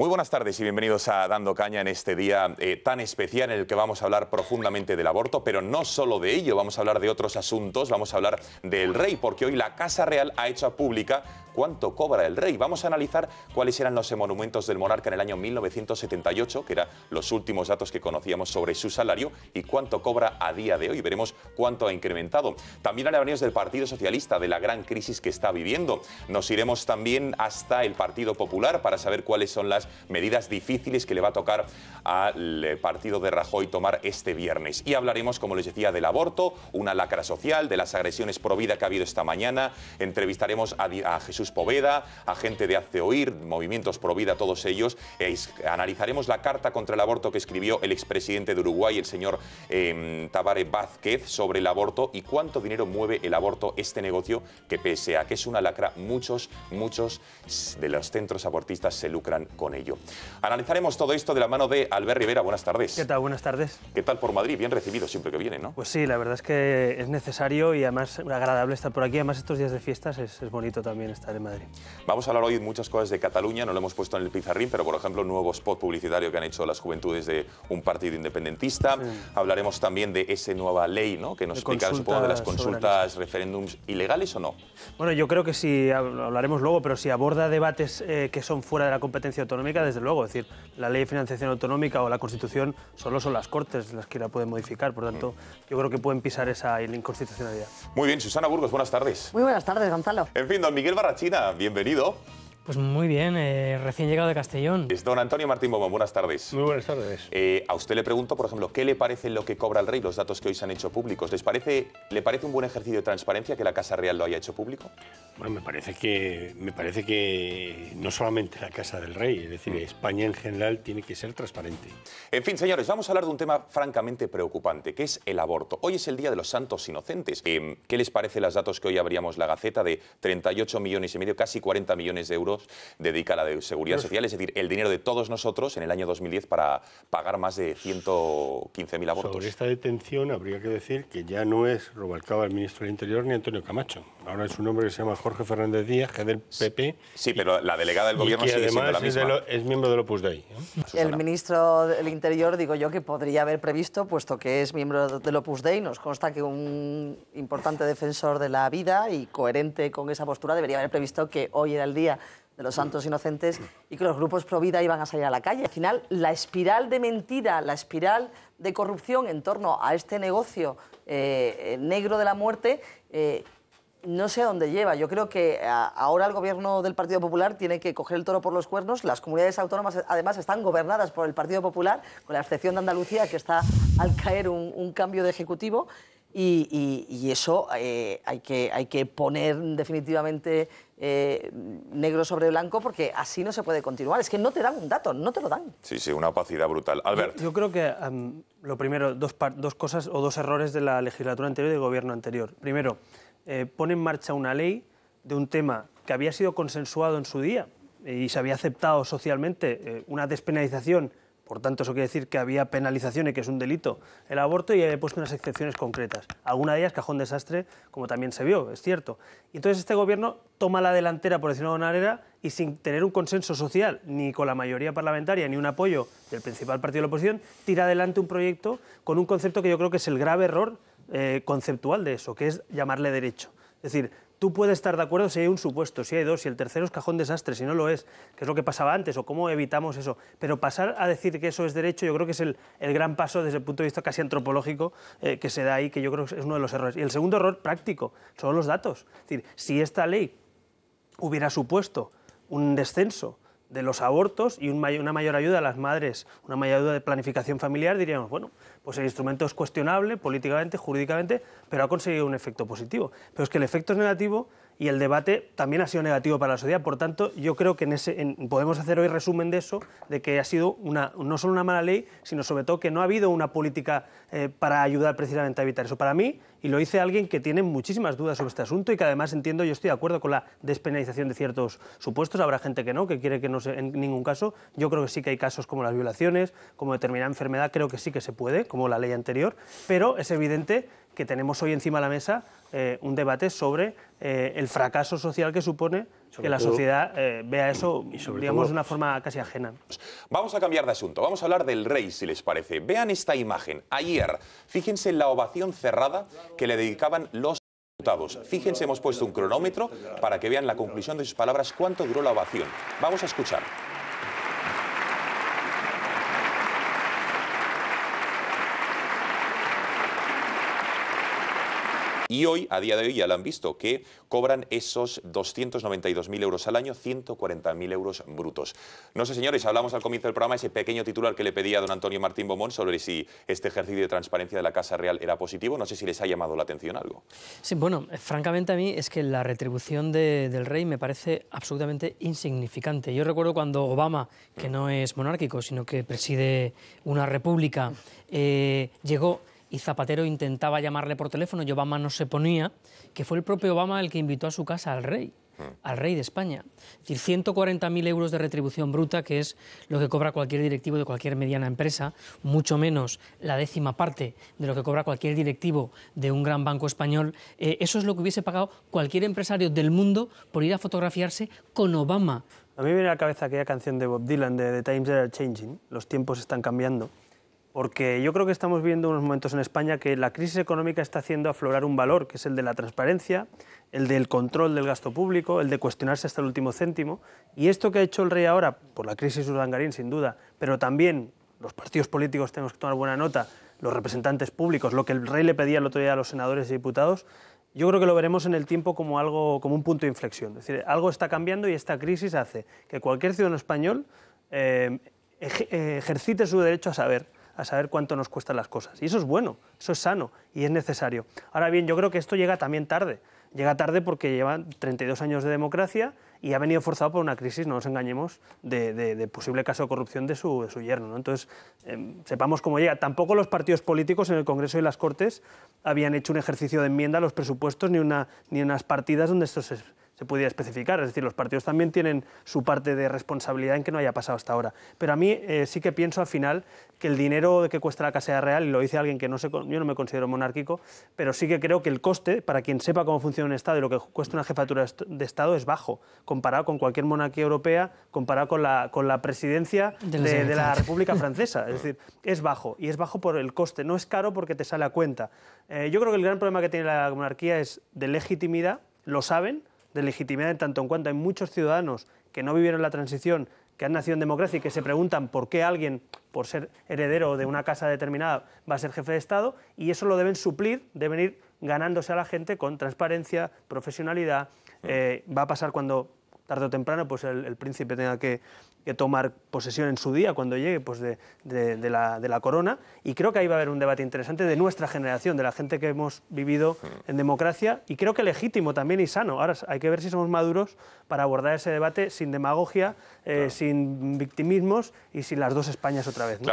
Muy buenas tardes y bienvenidos a Dando Caña en este día tan especial en el que vamos a hablar profundamente del aborto, pero no solo de ello, vamos a hablar de otros asuntos, vamos a hablar del rey, porque hoy la Casa Real ha hecho pública cuánto cobra el rey. Vamos a analizar cuáles eran los emolumentos del monarca en el año 1978, que eran los últimos datos que conocíamos sobre su salario, y cuánto cobra a día de hoy. Veremos cuánto ha incrementado. También hablaremos del Partido Socialista, de la gran crisis que está viviendo. Nos iremos también hasta el Partido Popular para saber cuáles son las medidas difíciles que le va a tocar al partido de Rajoy tomar este viernes. Y hablaremos, como les decía, del aborto, una lacra social, de las agresiones pro vida que ha habido esta mañana. Entrevistaremos a Jesús Poveda, a gente de Hazte Oír, movimientos pro vida, todos ellos. Analizaremos la carta contra el aborto que escribió el expresidente de Uruguay, el señor Tabaré Vázquez, sobre el aborto y cuánto dinero mueve el aborto, este negocio que, pese a que es una lacra, muchos de los centros abortistas se lucran con ello. Analizaremos todo esto de la mano de Albert Rivera. Buenas tardes. ¿Qué tal? Buenas tardes. ¿Qué tal por Madrid? Bien recibido siempre que viene, ¿no? Pues sí, la verdad es que es necesario y además agradable estar por aquí. Además, estos días de fiestas es bonito también estar en Madrid. Vamos a hablar hoy de muchas cosas de Cataluña, no lo hemos puesto en el pizarrín, pero por ejemplo, un nuevo spot publicitario que han hecho las juventudes de un partido independentista. Sí. Hablaremos también de esa nueva ley, ¿no?, que nos explicará, supongo, de las consultas, referéndums ilegales o no. Bueno, yo creo que sí, hablaremos luego, pero si aborda debates que son fuera de la competencia autonómica, desde luego. Es decir, la ley de financiación autonómica o la Constitución solo son las Cortes las que la pueden modificar. Por tanto, yo creo que pueden pisar esa inconstitucionalidad. Muy bien, Susana Burgos, buenas tardes. Muy buenas tardes, Gonzalo. En fin, don Miguel Barrachina, bienvenido. Pues muy bien, recién llegado de Castellón. Es don Antonio Martín Bombón, buenas tardes. Muy buenas tardes. A usted le pregunto, por ejemplo, ¿qué le parece lo que cobra el rey, los datos que hoy se han hecho públicos? ¿Le parece un buen ejercicio de transparencia que la Casa Real lo haya hecho público? Bueno, me parece que no solamente la Casa del Rey, es decir, España en general tiene que ser transparente. En fin, señores, vamos a hablar de un tema francamente preocupante, que es el aborto. Hoy es el Día de los Santos Inocentes. ¿Qué les parece los datos que hoy abríamos la Gaceta de 38,5 millones, casi 40 millones de euros dedica a la Seguridad Social? Es decir, el dinero de todos nosotros en el año 2010 para pagar más de 115.000 abortos. Sobre esta detención habría que decir que ya no es Rubalcaba el ministro del Interior ni Antonio Camacho. Ahora es un hombre que se llama Jorge Fernández Díaz, que es del PP. Sí, pero la delegada del gobierno sigue siendo la misma. Es miembro del Opus Dei, ¿no? El ministro del Interior, digo yo, que podría haber previsto, puesto que es miembro del Opus Dei, nos consta que un importante defensor de la vida y coherente con esa postura debería haber previsto que hoy era el día de los Santos Inocentes y que los grupos pro vida iban a salir a la calle. Al final, la espiral de mentira, la espiral de corrupción en torno a este negocio negro de la muerte, no sé a dónde lleva. Yo creo que ahora el gobierno del Partido Popular tiene que coger el toro por los cuernos. Las comunidades autónomas, además, están gobernadas por el Partido Popular, con la excepción de Andalucía, que está al caer un cambio de ejecutivo. Y eso hay que poner definitivamente negro sobre blanco, porque así no se puede continuar. Es que no te dan un dato, no te lo dan. Sí, una opacidad brutal. Albert. Yo creo que lo primero, dos cosas o dos errores de la legislatura anterior y del gobierno anterior. Primero, pone en marcha una ley de un tema que había sido consensuado en su día y se había aceptado socialmente, una despenalización. Por tanto, eso quiere decir que había penalización y que es un delito el aborto, y había puesto unas excepciones concretas. Alguna de ellas, cajón desastre, como también se vio, es cierto. Y entonces este gobierno toma la delantera, por decirlo de una manera, y sin tener un consenso social, ni con la mayoría parlamentaria, ni un apoyo del principal partido de la oposición, tira adelante un proyecto con un concepto que yo creo que es el grave error conceptual de eso, que es llamarle derecho. Es decir, tú puedes estar de acuerdo si hay un supuesto, si hay dos, si el tercero es cajón desastre, si no lo es, que es lo que pasaba antes, o cómo evitamos eso. Pero pasar a decir que eso es derecho, yo creo que es el gran paso desde el punto de vista casi antropológico que se da ahí, que yo creo que es uno de los errores. Y el segundo error práctico son los datos. Es decir, si esta ley hubiera supuesto un descenso de los abortos y una mayor ayuda a las madres, una mayor ayuda de planificación familiar, diríamos, bueno, pues el instrumento es cuestionable políticamente, jurídicamente, pero ha conseguido un efecto positivo. Pero es que el efecto es negativo y el debate también ha sido negativo para la sociedad. Por tanto, yo creo que podemos hacer hoy resumen de eso, de que ha sido no solo una mala ley, sino sobre todo que no ha habido una política para ayudar precisamente a evitar eso. Para mí, y lo dice alguien que tiene muchísimas dudas sobre este asunto y que además entiendo, yo estoy de acuerdo con la despenalización de ciertos supuestos, habrá gente que no, que quiere que no se, en ningún caso. Yo creo que sí que hay casos como las violaciones, como determinada enfermedad, creo que sí que se puede, como la ley anterior, pero es evidente que tenemos hoy encima de la mesa un debate sobre el fracaso social que supone que la sociedad vea eso, digamos, de una forma casi ajena. Vamos a cambiar de asunto, vamos a hablar del rey, si les parece. Vean esta imagen. Ayer, fíjense en la ovación cerrada que le dedicaban los diputados. Fíjense, hemos puesto un cronómetro para que vean la conclusión de sus palabras, cuánto duró la ovación. Vamos a escuchar. Y hoy, a día de hoy, ya lo han visto, que cobran esos 292.000 euros al año, 140.000 euros brutos. No sé, señores, hablamos al comienzo del programa, ese pequeño titular que le pedía a don Antonio Martín Beaumont sobre si este ejercicio de transparencia de la Casa Real era positivo. No sé si les ha llamado la atención algo. Sí, bueno, francamente a mí es que la retribución del rey me parece absolutamente insignificante. Yo recuerdo cuando Obama, que no es monárquico, sino que preside una república, llegó y Zapatero intentaba llamarle por teléfono y Obama no se ponía, que fue el propio Obama el que invitó a su casa al rey de España. Es decir, 140.000 euros de retribución bruta, que es lo que cobra cualquier directivo de cualquier mediana empresa, mucho menos la 10ª parte de lo que cobra cualquier directivo de un gran banco español. Eso es lo que hubiese pagado cualquier empresario del mundo por ir a fotografiarse con Obama. A mí me viene a la cabeza aquella canción de Bob Dylan de The Times Are Changing, los tiempos están cambiando. Porque yo creo que estamos viendo unos momentos en España que la crisis económica está haciendo aflorar un valor, que es el de la transparencia, el del control del gasto público, el de cuestionarse hasta el último céntimo. Y esto que ha hecho el rey ahora, por la crisis Urdangarín, sin duda, pero también los partidos políticos tenemos que tomar buena nota, los representantes públicos, lo que el rey le pedía el otro día a los senadores y diputados, yo creo que lo veremos en el tiempo como un punto de inflexión. Es decir, algo está cambiando y esta crisis hace que cualquier ciudadano español ejercite su derecho a saber cuánto nos cuestan las cosas. Y eso es bueno, eso es sano y es necesario. Ahora bien, yo creo que esto llega también tarde. Llega tarde porque llevan 32 años de democracia y ha venido forzado por una crisis, no nos engañemos, de posible caso de corrupción de su yerno, ¿no? Entonces, sepamos cómo llega. Tampoco los partidos políticos en el Congreso y las Cortes habían hecho un ejercicio de enmienda a los presupuestos ni unas partidas donde esto se pudiera especificar. Es decir, los partidos también tienen su parte de responsabilidad en que no haya pasado hasta ahora. Pero a mí sí que pienso al final que el dinero que cuesta la Casa Real, y lo dice alguien que yo no me considero monárquico, pero sí que creo que el coste, para quien sepa cómo funciona un Estado y lo que cuesta una jefatura de Estado, es bajo, comparado con cualquier monarquía europea, comparado con la presidencia de la República Francesa. Es decir, es bajo, y es bajo por el coste, no es caro porque te sale a cuenta. Yo creo que el gran problema que tiene la monarquía es de legitimidad, lo saben, de legitimidad en tanto en cuanto hay muchos ciudadanos que no vivieron la transición, que han nacido en democracia y que se preguntan por qué alguien, por ser heredero de una casa determinada, va a ser jefe de Estado, y eso lo deben suplir, deben ir ganándose a la gente con transparencia, profesionalidad. Va a pasar cuando, tarde o temprano, pues el príncipe tenga que tomar posesión en su día, cuando llegue, pues de la corona, y creo que ahí va a haber un debate interesante de nuestra generación, de la gente que hemos vivido en democracia, y creo que legítimo también y sano. Ahora hay que ver si somos maduros para abordar ese debate sin demagogia, sin victimismos y sin las dos Españas otra vez, ¿no?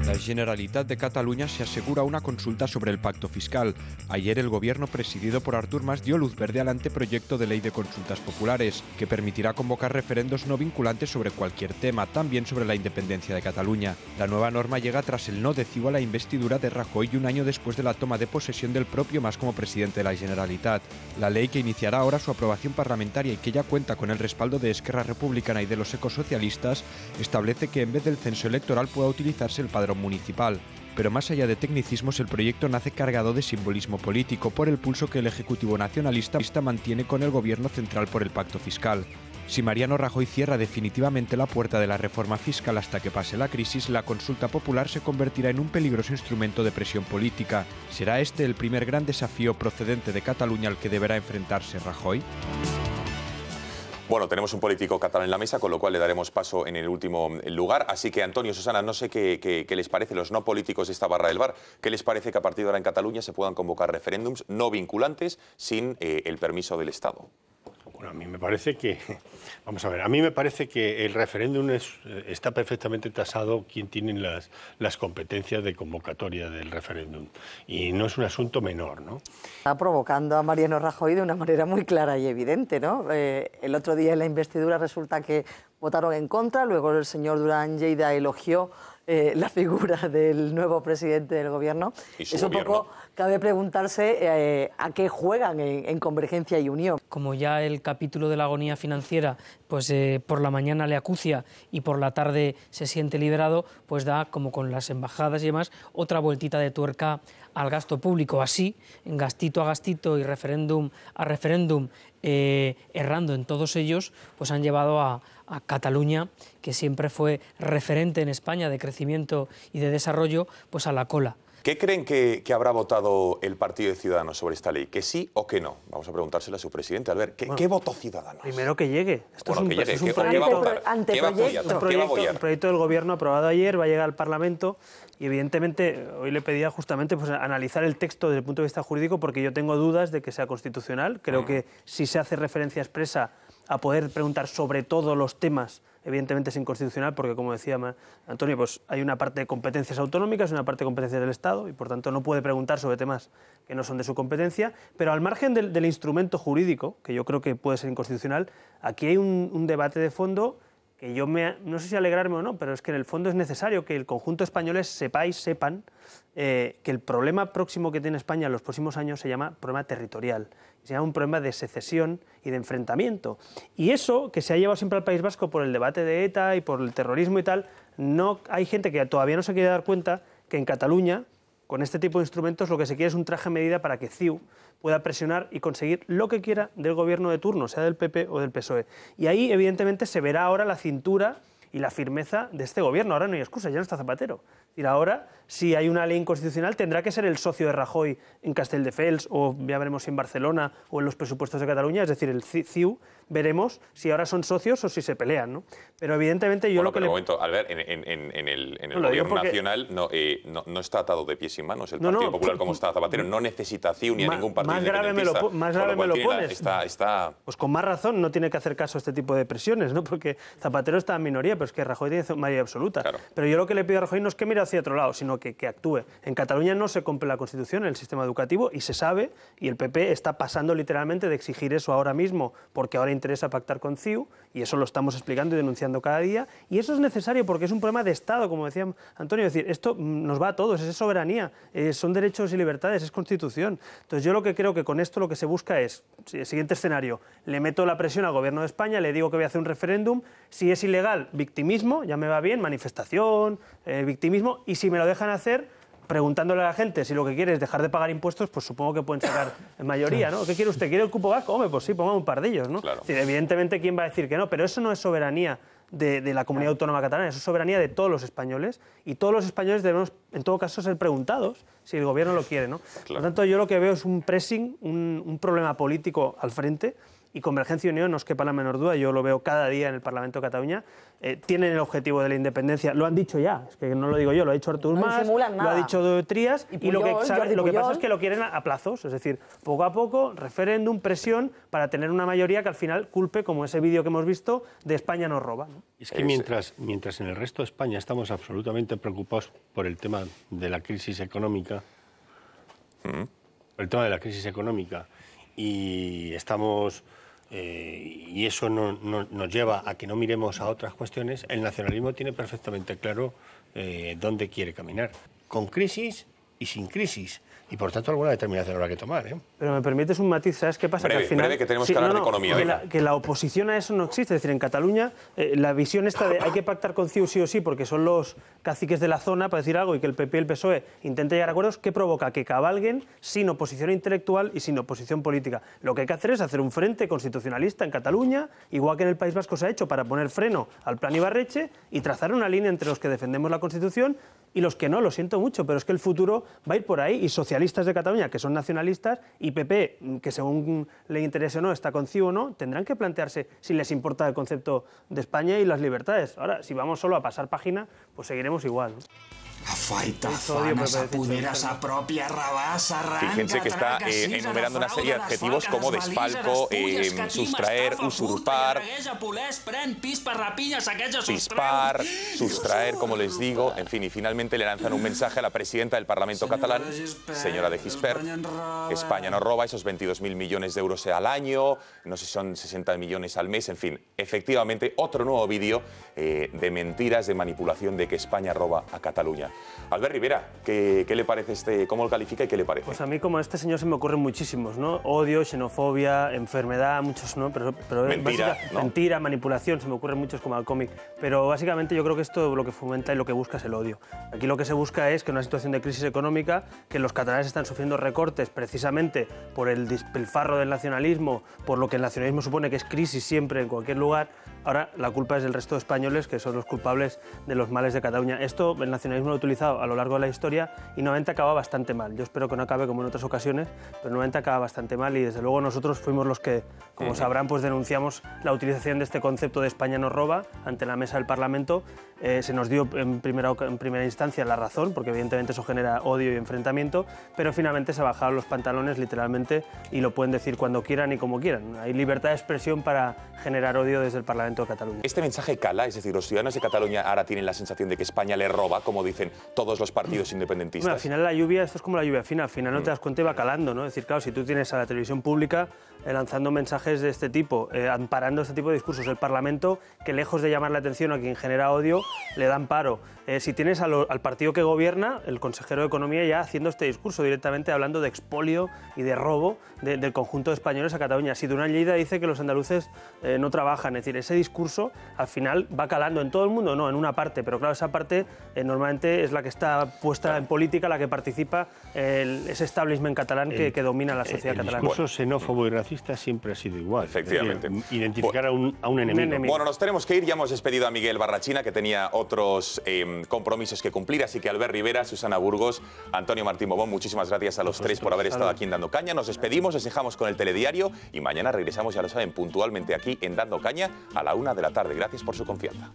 La Generalitat de Cataluña se asegura una consulta sobre el pacto fiscal. Ayer el gobierno presidido por Artur Mas dio luz verde al anteproyecto de ley de consultas populares, que permitirá convocar referendos no vinculantes sobre cualquier tema, también sobre la independencia de Cataluña. La nueva norma llega tras el no de Ciu a la investidura de Rajoy y un año después de la toma de posesión del propio Mas como presidente de la Generalitat. La ley, que iniciará ahora su aprobación parlamentaria y que ya cuenta con el respaldo de Esquerra Republicana y de los ecosocialistas, establece que en vez del censo electoral pueda utilizarse el padrón municipal. Pero más allá de tecnicismos, el proyecto nace cargado de simbolismo político por el pulso que el Ejecutivo nacionalista mantiene con el Gobierno central por el pacto fiscal. Si Mariano Rajoy cierra definitivamente la puerta de la reforma fiscal hasta que pase la crisis, la consulta popular se convertirá en un peligroso instrumento de presión política. ¿Será este el primer gran desafío procedente de Cataluña al que deberá enfrentarse Rajoy? Bueno, tenemos un político catalán en la mesa, con lo cual le daremos paso en el último lugar. Así que, Antonio, Susana, no sé qué les parece, los no políticos de esta barra del bar, ¿qué les parece que a partir de ahora en Cataluña se puedan convocar referéndums no vinculantes sin el permiso del Estado? Bueno, a mí me parece que, vamos a ver, a mí me parece que el referéndum está perfectamente tasado quién tiene las competencias de convocatoria del referéndum, y no es un asunto menor, ¿no? Está provocando a Mariano Rajoy de una manera muy clara y evidente, ¿no? El otro día en la investidura resulta que votaron en contra. Luego el señor Durán Lleida elogió la figura del nuevo presidente del Gobierno. Es un poco, cabe preguntarse a qué juegan en Convergencia y Unión. Como ya el capítulo de la agonía financiera, pues por la mañana le acucia y por la tarde se siente liberado, pues da, como con las embajadas y demás, otra vueltita de tuerca al gasto público. Así, en gastito a gastito y referéndum a referéndum, errando en todos ellos, pues han llevado a Cataluña, que siempre fue referente en España de crecimiento y de desarrollo, pues a la cola. ¿Qué creen que habrá votado el Partido de Ciudadanos sobre esta ley? ¿Que sí o que no? Vamos a preguntárselo a su presidente. Albert, ¿qué votó Ciudadanos? Primero que llegue. ¿Qué va a votar? ¿Qué va a apoyar? Un proyecto del Gobierno aprobado ayer va a llegar al Parlamento y, evidentemente, hoy le pedía justamente pues, analizar el texto desde el punto de vista jurídico, porque yo tengo dudas de que sea constitucional. Creo que si se hace referencia expresa a poder preguntar sobre todos los temas, evidentemente es inconstitucional, porque, como decía Antonio, pues hay una parte de competencias autonómicas y una parte de competencias del Estado, y por tanto no puede preguntar sobre temas que no son de su competencia. Pero al margen del instrumento jurídico, que yo creo que puede ser inconstitucional, aquí hay un debate de fondo que yo no sé si alegrarme o no, pero es que en el fondo es necesario que el conjunto de españoles sepan que el problema próximo que tiene España en los próximos años se llama problema territorial, se llama un problema de secesión y de enfrentamiento. Y eso, que se ha llevado siempre al País Vasco por el debate de ETA y por el terrorismo y tal, no hay gente que todavía no se quiere dar cuenta que en Cataluña, con este tipo de instrumentos, lo que se quiere es un traje a medida para que CiU pueda presionar y conseguir lo que quiera del gobierno de turno, sea del PP o del PSOE. Y ahí, evidentemente, se verá ahora la cintura y la firmeza de este gobierno. Ahora no hay excusa, ya no está Zapatero. Y ahora, si hay una ley inconstitucional, tendrá que ser el socio de Rajoy en Castelldefels, o ya veremos si en Barcelona o en los presupuestos de Cataluña, es decir, el CiU. Veremos si ahora son socios o si se pelean, ¿no? Pero evidentemente yo lo que... Pero un momento, Albert, en el gobierno nacional no está atado de pies y manos el Partido Popular como está Zapatero. No necesita CiU ni a ningún partido independentista. Más grave me lo pones. Está... Pues con más razón no tiene que hacer caso a este tipo de presiones, ¿no? Porque Zapatero está en minoría, pero es que Rajoy tiene mayoría absoluta. Claro. Pero yo lo que le pido a Rajoy no es que mire hacia otro lado, sino que actúe. En Cataluña no se cumple la Constitución en el sistema educativo y se sabe, y el PP está pasando literalmente de exigir eso ahora mismo, porque ahora interesa pactar con CiU, y eso lo estamos explicando y denunciando cada día, y eso es necesario porque es un problema de Estado, como decía Antonio, es decir, esto nos va a todos, es soberanía, son derechos y libertades, es Constitución. Entonces yo lo que creo que con esto lo que se busca es, el siguiente escenario, le meto la presión al Gobierno de España, le digo que voy a hacer un referéndum, si es ilegal, victimismo, ya me va bien, manifestación, victimismo, y si me lo dejan hacer, preguntándole a la gente si lo que quiere es dejar de pagar impuestos, pues supongo que pueden sacar en mayoría, ¿no? ¿Qué quiere usted? ¿Quiere el cupo vasco? Hombre, pues sí, ponga un par de ellos, ¿no? Claro. Es decir, evidentemente, ¿quién va a decir que no? Pero eso no es soberanía de la comunidad autónoma catalana, eso es soberanía de todos los españoles, y todos los españoles debemos, en todo caso, ser preguntados si el gobierno lo quiere, ¿no? Claro. Por lo tanto, yo lo que veo es un pressing, un problema político al frente, y Convergencia y Unión, no os quepa la menor duda, yo lo veo cada día en el Parlamento de Cataluña, tienen el objetivo de la independencia, lo han dicho ya, es que no lo digo yo, lo ha dicho Artur Mas, lo ha dicho Trías, y lo que pasa es que lo quieren a plazos, es decir, poco a poco, referéndum, presión, para tener una mayoría que al final culpe, como ese vídeo que hemos visto, de España nos roba, ¿no? Es que mientras en el resto de España estamos absolutamente preocupados por el tema de la crisis económica, y estamos... y eso nos lleva a que no miremos a otras cuestiones, el nacionalismo tiene perfectamente claro dónde quiere caminar, con crisis y sin crisis. Y por tanto alguna determinación habrá que tomar, ¿eh? Pero me permites un matiz, ¿sabes qué pasa? Breve, que al final, breve, que tenemos que hablar de economía. Que la oposición a eso no existe. Es decir, en Cataluña la visión esta de hay que pactar con CiU sí o sí porque son los caciques de la zona, para decir algo, y que el PP y el PSOE intenten llegar a acuerdos, ¿qué provoca? Que cabalguen sin oposición intelectual y sin oposición política. Lo que hay que hacer es hacer un frente constitucionalista en Cataluña, igual que en el País Vasco se ha hecho, para poner freno al plan Ibarretxe y trazar una línea entre los que defendemos la Constitución y los que no, lo siento mucho, pero es que el futuro va a ir por ahí, y socialistas de Cataluña, que son nacionalistas, y PP, que según le interese o no, está con CiU o no, tendrán que plantearse si les importa el concepto de España y las libertades. Ahora, si vamos solo a pasar página, pues seguiremos igual, ¿no? Afaita, Hizo odio, afana, pero s'apodera, dicho, s'apropia, rabassa, arranca, Fíjense que está traca, sisa, enumerando una serie de defrauda, adjetivos desfalca, como desvalisa, desfalco, despulla, escatima, sustraer, estafa, usurpar, furta, lleregueja, poleix, pren, pispa, rapinya, saqueja, sostreu. pispar, sustraer, como les digo, en fin, y finalmente le lanzan un mensaje a la presidenta del Parlamento catalán, señora de Gispert. España no roba esos 22.000 millones de euros al año, no sé si son 60 millones al mes, en fin, efectivamente, otro nuevo vídeo de mentiras, de manipulación de que España roba a Cataluña. Albert Rivera, ¿qué le parece cómo lo califica y qué le parece? Pues a mí, como este señor, se me ocurren muchísimos, ¿no? Odio, xenofobia, enfermedad, muchos, ¿no? Pero Mentira, ¿no? Mentira, manipulación, se me ocurren muchos como al cómic. Pero básicamente yo creo que esto lo que fomenta y lo que busca es el odio. Aquí lo que se busca es que en una situación de crisis económica, que los catalanes están sufriendo recortes precisamente por el despilfarro del nacionalismo, por lo que el nacionalismo supone que es crisis siempre en cualquier lugar, ahora la culpa es del resto de españoles, que son los culpables de los males de Cataluña. Esto el nacionalismo lo ha utilizado a lo largo de la historia y normalmente acaba bastante mal. Yo espero que no acabe como en otras ocasiones, pero normalmente acaba bastante mal y desde luego nosotros fuimos los que, como sabrán, pues denunciamos la utilización de este concepto de España no roba ante la mesa del Parlamento. Se nos dio en primera instancia la razón, porque evidentemente eso genera odio y enfrentamiento, pero finalmente se bajaron los pantalones literalmente y lo pueden decir cuando quieran y como quieran. Hay libertad de expresión para generar odio desde el Parlamento de Cataluña. Este mensaje cala, es decir, los ciudadanos de Cataluña ahora tienen la sensación de que España le roba, como dicen todos los partidos independentistas. Bueno, al final la lluvia, esto es como la lluvia fina, al final no te das cuenta y va calando, ¿no? Es decir, claro, si tú tienes a la televisión pública lanzando mensajes de este tipo, amparando este tipo de discursos, el Parlamento, que lejos de llamar la atención a quien genera odio, le dan paro. Si tienes al partido que gobierna, el consejero de Economía ya haciendo este discurso directamente, hablando de expolio y de robo del conjunto de españoles a Cataluña. Si Durán Lleida dice que los andaluces no trabajan, es decir, ese discurso al final va calando en todo el mundo, no, en una parte, pero claro, esa parte normalmente es la que está puesta en política, la que participa ese establishment catalán que domina la sociedad catalana. El discurso xenófobo y racista siempre ha sido igual. Efectivamente. Es decir, identificar a un enemigo. Bueno, nos tenemos que ir, ya hemos despedido a Miguel Barrachina, que tenía otros compromisos que cumplir, así que Albert Rivera, Susana Burgos, Antonio Martín Bobón, muchísimas gracias a los tres por haber estado aquí en Dando Caña. Nos despedimos, les dejamos con el telediario y mañana regresamos, ya lo saben, puntualmente aquí en Dando Caña a la 1 de la tarde. Gracias por su confianza.